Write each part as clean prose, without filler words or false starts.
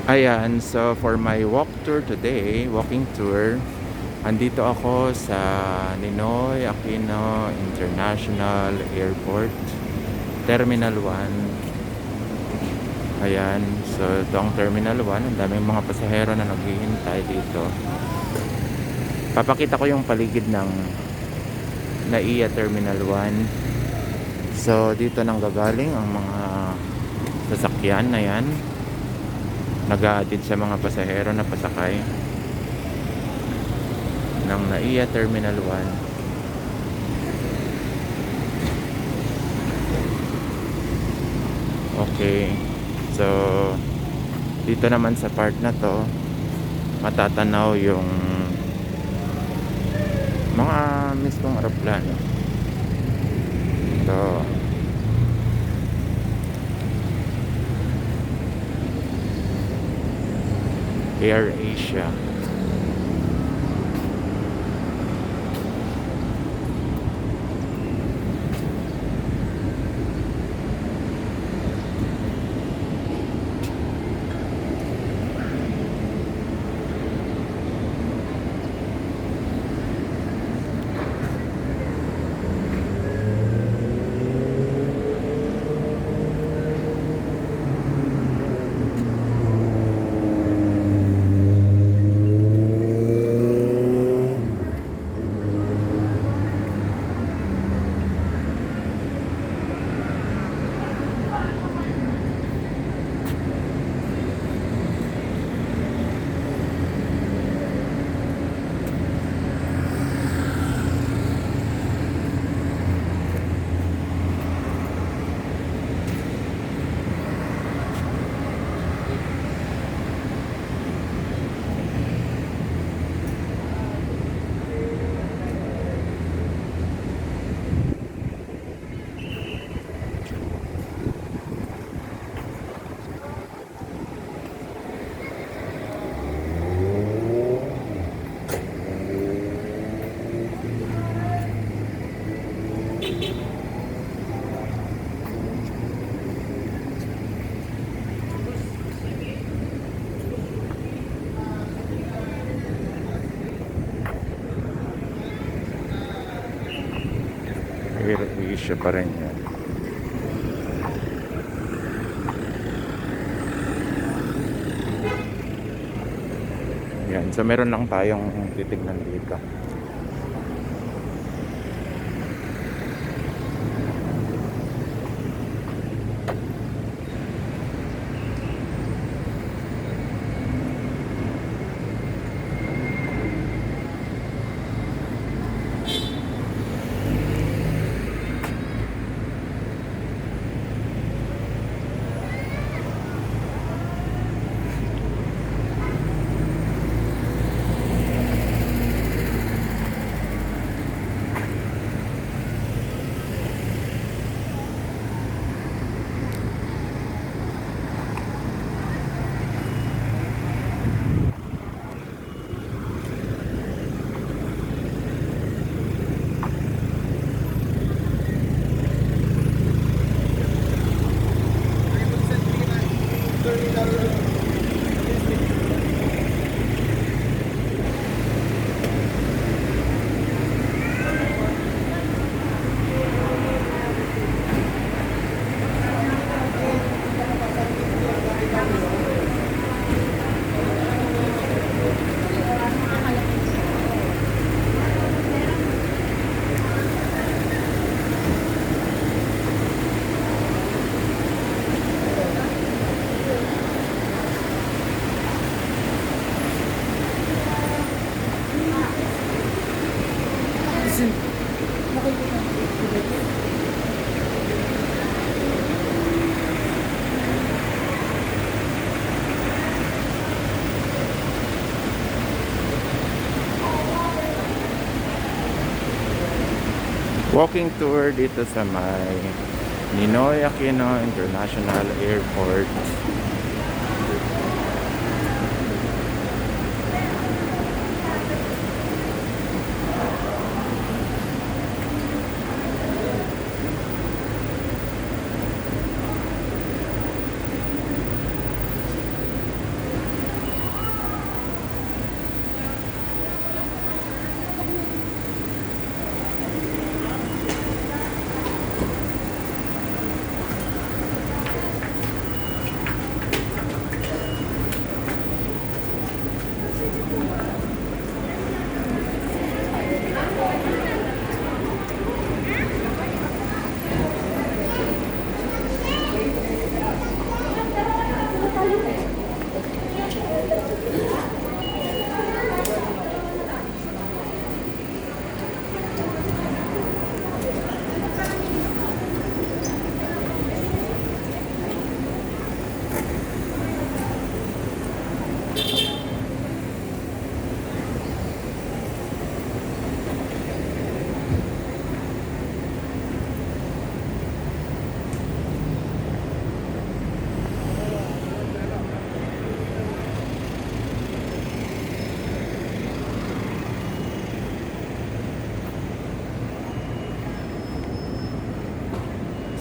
Ayan, so for my walk tour today, walking tour, andito ako sa Ninoy Aquino International Airport, Terminal 1. Ayan, so ito ang Terminal 1. Ang daming mga pasahero na naghihintay dito. Papakita ko yung paligid ng NAIA Terminal 1. So dito nang gagaling ang mga sasakyan na yan, nag-a-attend sa mga pasahero na pasakay ng NAIA Terminal 1. Okay, so dito naman sa part na to matatanaw yung mga mismong aeroplano. So Air Asia. Air Asia pa rin yan. Yan, so meron lang tayong titignan dito. Walking tour dito sa may Ninoy Aquino International Airport.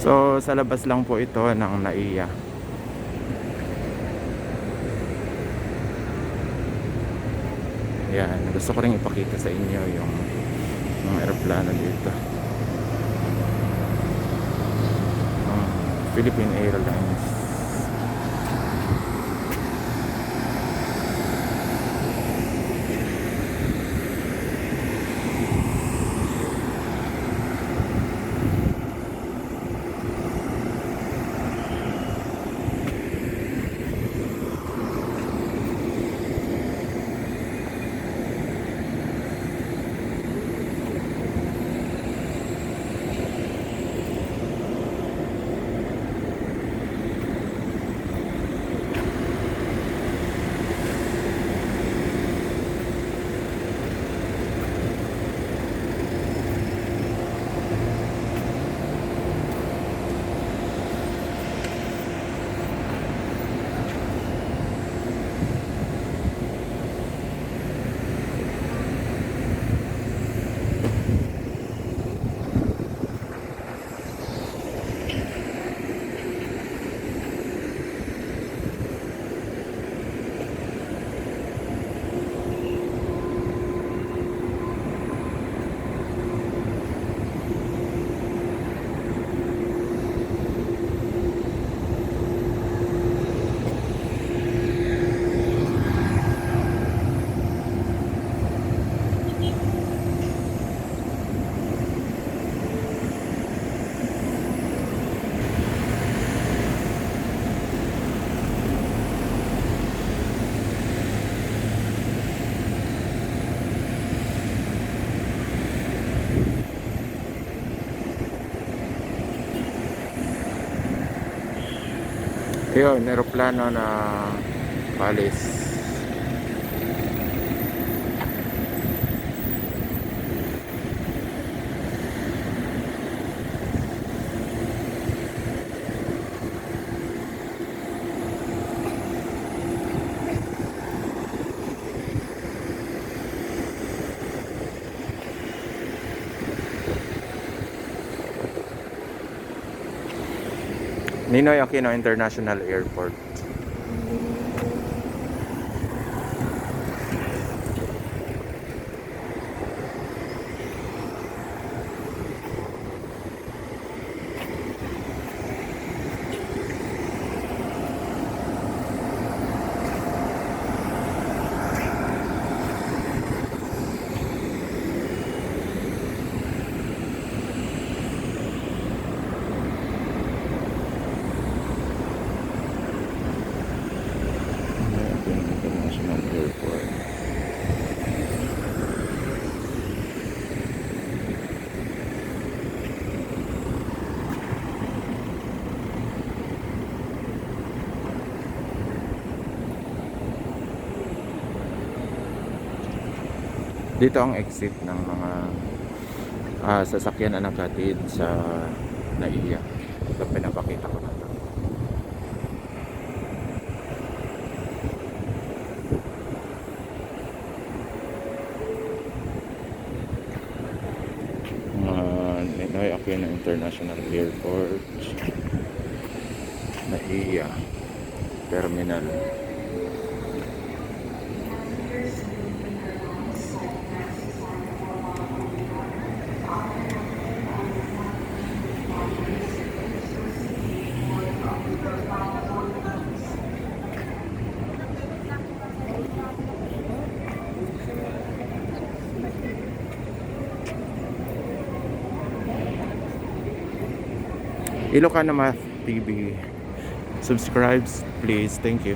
So sa labas lang po ito ng NAIA. Yan, gusto ko rin ipakita sa inyo yung eroplano dito. Philippine Airlines. Yun, eroplano na palis. Ninoy Aquino International Airport. International Airport. Dito ang exit ng mga sasakyan na naghatid sa NAIA. Ito pinapakita ko na ito. Ninoy Aquino International Airport, NAIA Terminal. Ilocano Math TV. Subscribe please. Thank you.